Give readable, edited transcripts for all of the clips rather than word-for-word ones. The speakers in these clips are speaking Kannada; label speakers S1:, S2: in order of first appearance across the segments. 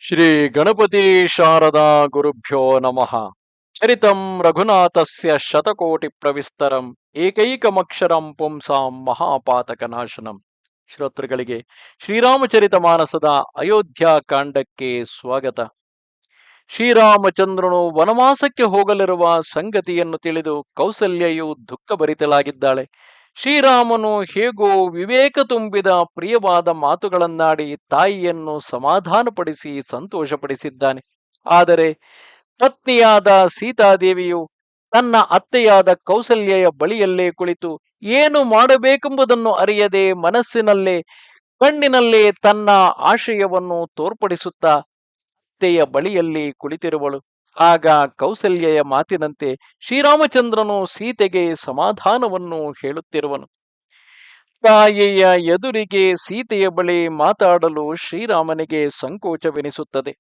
S1: ಶ್ರೀ ಗಣಪತಿ ಶಾರದಾ ಗುರುಭ್ಯೋ ನಮಃ. ಚರಿತಂ ರಘುನಾಥಸ್ಯ ಶತಕೋಟಿ ಪ್ರವಿಸ್ತರಂ ಏಕೈಕಮಕ್ಷರಂ ಪುಂಸಾಂ ಮಹಾಪಾತಕನಾಶನಂ. ಶ್ರೋತೃಗಳಿಗೆ ಶ್ರೀರಾಮಚರಿತ ಮಾನಸದ ಅಯೋಧ್ಯ ಕಾಂಡಕ್ಕೆ ಸ್ವಾಗತ. ಶ್ರೀರಾಮಚಂದ್ರನು ವನವಾಸಕ್ಕೆ ಹೋಗಲಿರುವ ಸಂಗತಿಯನ್ನು ತಿಳಿದು ಕೌಸಲ್ಯೆಯು ದುಃಖಭರಿತಳಾಗಿದ್ದಾಳೆ. ಶ್ರೀರಾಮನು ಹೇಗೋ ವಿವೇಕ ತುಂಬಿದ ಪ್ರಿಯವಾದ ಮಾತುಗಳನ್ನಾಡಿ ತಾಯಿಯನ್ನು ಸಮಾಧಾನಪಡಿಸಿ ಸಂತೋಷಪಡಿಸಿದ್ದಾನೆ. ಆದರೆ ಪತ್ನಿಯಾದ ಸೀತಾದೇವಿಯು ತನ್ನ ಅತ್ತೆಯಾದ ಕೌಸಲ್ಯೆಯ ಬಳಿಯಲ್ಲೇ ಕುಳಿತು ಏನು ಮಾಡಬೇಕೆಂಬುದನ್ನು ಅರಿಯದೆ ಮನಸ್ಸಿನಲ್ಲೇ ಕಣ್ಣಿನಲ್ಲೇ ತನ್ನ ಆಶಯವನ್ನು ತೋರ್ಪಡಿಸುತ್ತಾ ಅತ್ತೆಯ ಬಳಿಯಲ್ಲಿ ಕುಳಿತಿರುವಳು. ಆಗ ಕೌಸಲ್ಯೆಯ ಮಾತಿನಂತೆ ಶ್ರೀರಾಮಚಂದ್ರನು ಸೀತೆಗೆ ಸಮಾಧಾನವನ್ನು ಹೇಳುತ್ತಿರುವನು. ತಾಯಿಯ ಎದುರಿಗೆ ಸೀತೆಯ ಬಳಿ ಮಾತಾಡಲು ಶ್ರೀರಾಮನಿಗೆ ಸಂಕೋಚವೆನಿಸುತ್ತದೆ.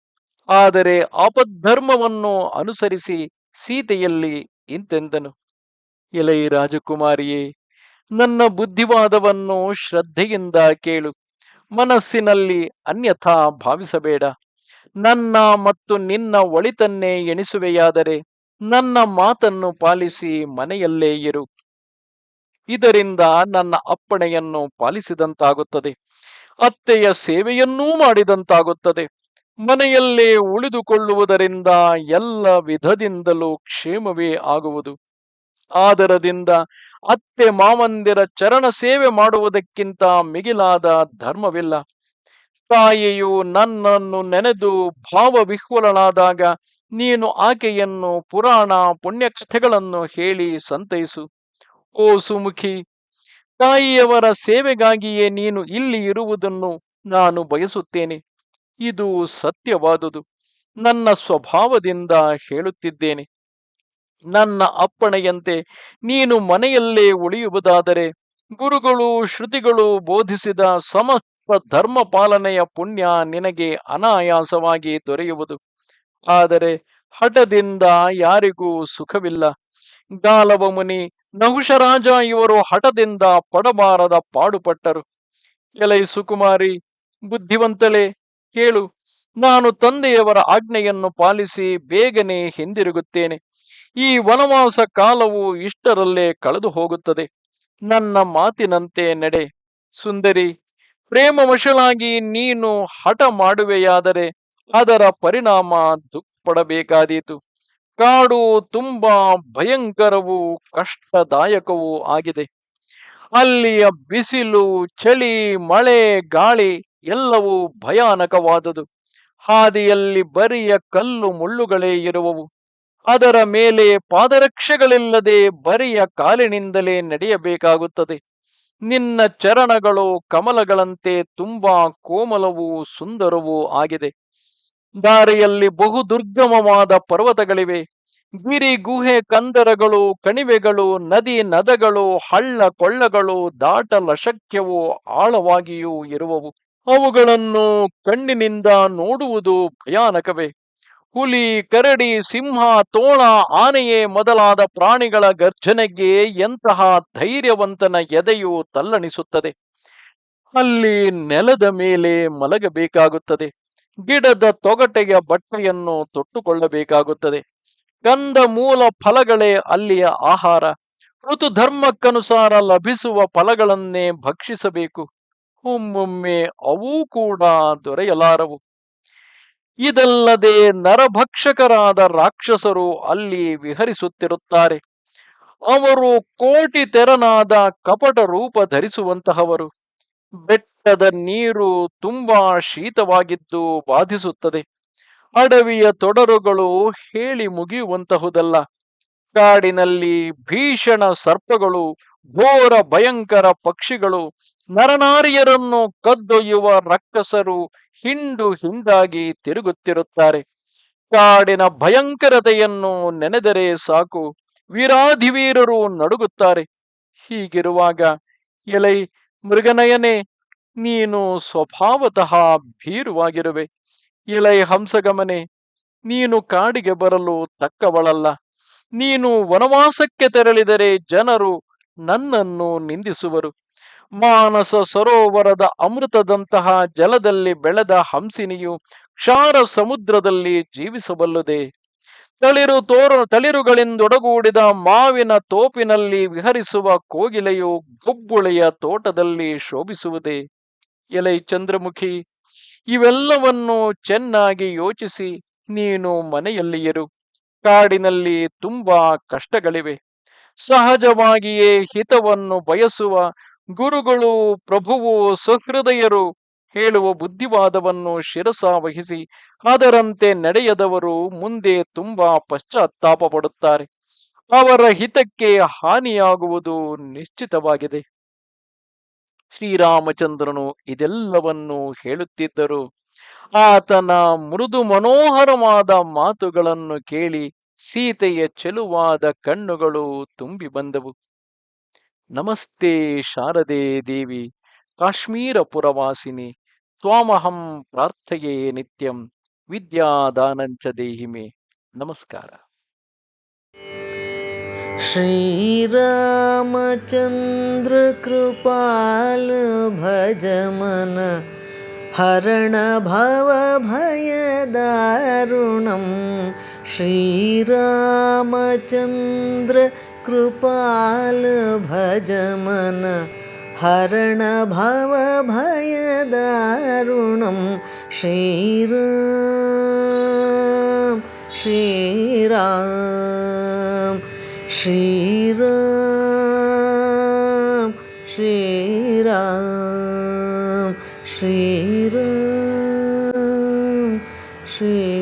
S1: ಆದರೆ ಆಪದ್ಧರ್ಮವನ್ನು ಅನುಸರಿಸಿ ಸೀತೆಯಲ್ಲಿ ಇಂತೆಂದನು: ಎಲೈ ರಾಜಕುಮಾರಿಯೇ, ನನ್ನ ಬುದ್ಧಿವಾದವನ್ನು ಶ್ರದ್ಧೆಯಿಂದ ಕೇಳು. ಮನಸ್ಸಿನಲ್ಲಿ ಅನ್ಯಥಾ ಭಾವಿಸಬೇಡ. ನನ್ನ ಮತ್ತು ನಿನ್ನ ಒಳಿತನ್ನೇ ಎಣಿಸುವೆಯಾದರೆ ನನ್ನ ಮಾತನ್ನು ಪಾಲಿಸಿ ಮನೆಯಲ್ಲೇ ಇರು. ಇದರಿಂದ ನನ್ನ ಅಪ್ಪಣೆಯನ್ನು ಪಾಲಿಸಿದಂತಾಗುತ್ತದೆ, ಅತ್ತೆಯ ಸೇವೆಯನ್ನೂ ಮಾಡಿದಂತಾಗುತ್ತದೆ. ಮನೆಯಲ್ಲೇ ಉಳಿದುಕೊಳ್ಳುವುದರಿಂದ ಎಲ್ಲ ವಿಧದಿಂದಲೂ ಕ್ಷೇಮವೇ ಆಗುವುದು. ಆದರದಿಂದ ಅತ್ತೆ ಮಾವಂದಿರ ಚರಣ ಸೇವೆ ಮಾಡುವುದಕ್ಕಿಂತ ಮಿಗಿಲಾದ ಧರ್ಮವಿಲ್ಲ. ತಾಯಿಯು ನನ್ನನ್ನು ನೆನೆದು ಭಾವವಿಹ್ವಲಳಾದಾಗ ನೀನು ಆಕೆಯನ್ನು ಪುರಾಣ ಪುಣ್ಯಕಥೆಗಳನ್ನು ಹೇಳಿ ಸಂತೈಸು. ಓ ಸುಮುಖಿ, ತಾಯಿಯವರ ಸೇವೆಗಾಗಿಯೇ ನೀನು ಇಲ್ಲಿ ಇರುವುದನ್ನು ನಾನು ಬಯಸುತ್ತೇನೆ. ಇದು ಸತ್ಯವಾದುದು. ನನ್ನ ಸ್ವಭಾವದಿಂದ ಹೇಳುತ್ತಿದ್ದೇನೆ. ನನ್ನ ಅಪ್ಪಣೆಯಂತೆ ನೀನು ಮನೆಯಲ್ಲೇ ಉಳಿಯುವುದಾದರೆ ಗುರುಗಳು ಶ್ರುತಿಗಳು ಬೋಧಿಸಿದ ಸಮಸ್ತ ಧರ್ಮ ಪಾಲನೆಯ ಪುಣ್ಯ ನಿನಗೆ ಅನಾಯಾಸವಾಗಿ ದೊರೆಯುವುದು. ಆದರೆ ಹಠದಿಂದ ಯಾರಿಗೂ ಸುಖವಿಲ್ಲ. ಗಾಲವ ಮುನಿ, ನಹುಷರಾಜ ಇವರು ಹಠದಿಂದ ಪಡಬಾರದ ಪಾಡುಪಟ್ಟರು. ಎಲೈ ಸುಕುಮಾರಿ, ಬುದ್ಧಿವಂತಳೆ, ಕೇಳು. ನಾನು ತಂದೆಯವರ ಆಜ್ಞೆಯನ್ನು ಪಾಲಿಸಿ ಬೇಗನೆ ಹಿಂದಿರುಗುತ್ತೇನೆ. ಈ ವನವಾಸ ಕಾಲವು ಇಷ್ಟರಲ್ಲೇ ಕಳೆದು ಹೋಗುತ್ತದೆ. ನನ್ನ ಮಾತಿನಂತೆ ನಡೆ. ಸುಂದರಿ, ಪ್ರೇಮವಶಳಾಗಿ ನೀನು ಹಠ ಮಾಡುವೆಯಾದರೆ ಅದರ ಪರಿಣಾಮ ದುಃಖಪಡಬೇಕಾದೀತು. ಕಾಡು ತುಂಬಾ ಭಯಂಕರವೂ ಕಷ್ಟದಾಯಕವೂ ಆಗಿದೆ. ಅಲ್ಲಿಯ ಬಿಸಿಲು, ಚಳಿ, ಮಳೆ, ಗಾಳಿ ಎಲ್ಲವೂ ಭಯಾನಕವಾದುದು. ಹಾದಿಯಲ್ಲಿ ಬರಿಯ ಕಲ್ಲು ಮುಳ್ಳುಗಳೇ ಇರುವವು. ಅದರ ಮೇಲೆ ಪಾದರಕ್ಷೆಗಳಿಲ್ಲದೆ ಬರಿಯ ಕಾಲಿನಿಂದಲೇ ನಡೆಯಬೇಕಾಗುತ್ತದೆ. ನಿನ್ನ ಚರಣಗಳು ಕಮಲಗಳಂತೆ ತುಂಬಾ ಕೋಮಲವೂ ಸುಂದರವೂ ಆಗಿದೆ. ದಾರಿಯಲ್ಲಿ ಬಹು ದುರ್ಗಮವಾದ ಪರ್ವತಗಳಿವೆ. ಗಿರಿ ಗುಹೆ ಕಂದರಗಳು, ಕಣಿವೆಗಳು, ನದಿ ನದಗಳು, ಹಳ್ಳ ಕೊಳ್ಳಗಳು ದಾಟಲಶಕ್ಯವೂ ಆಳವಾಗಿಯೂ ಇರುವವು. ಅವುಗಳನ್ನು ಕಣ್ಣಿನಿಂದ ನೋಡುವುದು ಭಯಾನಕವೇ. ಹುಲಿ, ಕರಡಿ, ಸಿಂಹ, ತೋಳ, ಆನೆಯೇ ಮೊದಲಾದ ಪ್ರಾಣಿಗಳ ಗರ್ಜನೆಗೆ ಎಂತಹ ಧೈರ್ಯವಂತನ ಎದೆಯು ತಲ್ಲಣಿಸುತ್ತದೆ. ಅಲ್ಲಿ ನೆಲದ ಮೇಲೆ ಮಲಗಬೇಕಾಗುತ್ತದೆ. ಗಿಡದ ತೊಗಟೆಯ ಬಟ್ಟೆಯನ್ನು ತೊಟ್ಟುಕೊಳ್ಳಬೇಕಾಗುತ್ತದೆ. ಕಂದ ಮೂಲ ಫಲಗಳೇ ಅಲ್ಲಿಯ ಆಹಾರ. ಋತುಧರ್ಮಕ್ಕನುಸಾರ ಲಭಿಸುವ ಫಲಗಳನ್ನೇ ಭಕ್ಷಿಸಬೇಕು. ಒಮ್ಮೊಮ್ಮೆ ಅವೂ ಕೂಡ ದೊರೆಯಲಾರವು. ಇದಲ್ಲದೆ ನರಭಕ್ಷಕರಾದ ರಾಕ್ಷಸರು ಅಲ್ಲಿ ವಿಹರಿಸುತ್ತಿರುತ್ತಾರೆ. ಅವರು ಕೋಟಿ ತೆರನಾದ ಕಪಟ ರೂಪ ಧರಿಸುವಂತಹವರು. ಬೆಟ್ಟದ ನೀರು ತುಂಬಾ ಶೀತವಾಗಿದ್ದು ಬಾಧಿಸುತ್ತದೆ. ಅಡವಿಯ ತೊಡರುಗಳು ಹೇಳಿ ಮುಗಿಯುವಂತಹುದಲ್ಲ. ಕಾಡಿನಲ್ಲಿ ಭೀಷಣ ಸರ್ಪಗಳು, ಘೋರ ಭಯಂಕರ ಪಕ್ಷಿಗಳು, ನರನಾರಿಯರನ್ನು ಕದ್ದೊಯ್ಯುವ ರಕ್ಕಸರು ಹಿಂಡು ಹಿಂಡಾಗಿ ತಿರುಗುತ್ತಿರುತ್ತಾರೆ. ಕಾಡಿನ ಭಯಂಕರತೆಯನ್ನು ನೆನೆದರೆ ಸಾಕು, ವೀರಾಧಿವೀರರು ನಡುಗುತ್ತಾರೆ. ಹೀಗಿರುವಾಗ ಎಲೈ ಮೃಗನಯನೇ, ನೀನು ಸ್ವಭಾವತಃ ಭೀರುವಾಗಿರುವೆ. ಎಲೈ ಹಂಸಗಮನೆ, ನೀನು ಕಾಡಿಗೆ ಬರಲು ತಕ್ಕವಳಲ್ಲ. ನೀನು ವನವಾಸಕ್ಕೆ ತೆರಳಿದರೆ ಜನರು ನನ್ನನ್ನು ನಿಂದಿಸುವರು. ಮಾನಸ ಸರೋವರದ ಅಮೃತದಂತಹ ಜಲದಲ್ಲಿ ಬೆಳೆದ ಹಂಸಿನಿಯು ಕ್ಷಾರ ಸಮುದ್ರದಲ್ಲಿ ಜೀವಿಸಬಲ್ಲುದೆ. ತಳಿರುಗಳಿಂದೊಡಗೂಡಿದ ಮಾವಿನ ತೋಪಿನಲ್ಲಿ ವಿಹರಿಸುವ ಕೋಗಿಲೆಯು ಗೊಬ್ಬುಳೆಯ ತೋಟದಲ್ಲಿ ಶೋಭಿಸುವುದೇ? ಎಲೈ ಚಂದ್ರಮುಖಿ, ಇವೆಲ್ಲವನ್ನು ಚೆನ್ನಾಗಿ ಯೋಚಿಸಿ ನೀನು ಮನೆಯಲ್ಲಿ ಇರು. ಕಾಡಿನಲ್ಲಿ ತುಂಬಾ ಕಷ್ಟಗಳಿವೆ. ಸಹಜವಾಗಿಯೇ ಹಿತವನ್ನು ಬಯಸುವ ಗುರುಗಳು, ಪ್ರಭುವು, ಸಹೃದಯರು ಹೇಳುವ ಬುದ್ಧಿವಾದವನ್ನು ಶಿರಸಾವಹಿಸಿ ಅದರಂತೆ ನಡೆಯದವರು ಮುಂದೆ ತುಂಬಾ ಪಶ್ಚಾತ್ತಾಪ ಪಡುತ್ತಾರೆ. ಅವರ ಹಿತಕ್ಕೆ ಹಾನಿಯಾಗುವುದು ನಿಶ್ಚಿತವಾಗಿದೆ. ಶ್ರೀರಾಮಚಂದ್ರನು ಇದೆಲ್ಲವನ್ನೂ ಹೇಳುತ್ತಿದ್ದರು. ಆತನ ಮೃದು ಮನೋಹರವಾದ ಮಾತುಗಳನ್ನು ಕೇಳಿ ಸೀತೆಯ ಚೆಲುವಾದ ಕಣ್ಣುಗಳು ತುಂಬಿ ಬಂದವು. ನಮಸ್ತೆ ಶಾರದೆ ದೇವಿ, ಕಾಶ್ಮೀರ ಪುರವಾಸಿನಿ, ತ್ವಾಮಹಂ ಪ್ರಾರ್ಥಯೇ ನಿತ್ಯಂ, ವಿದ್ಯಾದಾನಂಚ ದೇಹಿಮೆ. ನಮಸ್ಕಾರ.
S2: ಶ್ರೀರಾಮಚಂದ್ರ ಕೃಪಾಲ ಭಜ ಮನ ಹರಣ ಭವ ಭಯ ದಾರುಣಂ. ಶ್ರೀರಾಮಚಂದ್ರ ಕೃಪಾಲ ಭಜ ಮನ ಹರಣ ಭವ ಭಯ ದಾರುಣಂ. ಶ್ರೀರಾಮ್ ಶ್ರೀರಾಮ್ ಶ್ರೀರಾಮ್ ಶ್ರೀರಾಮ್ ಶ್ರೀರಾಮ್ ಶ್ರೀ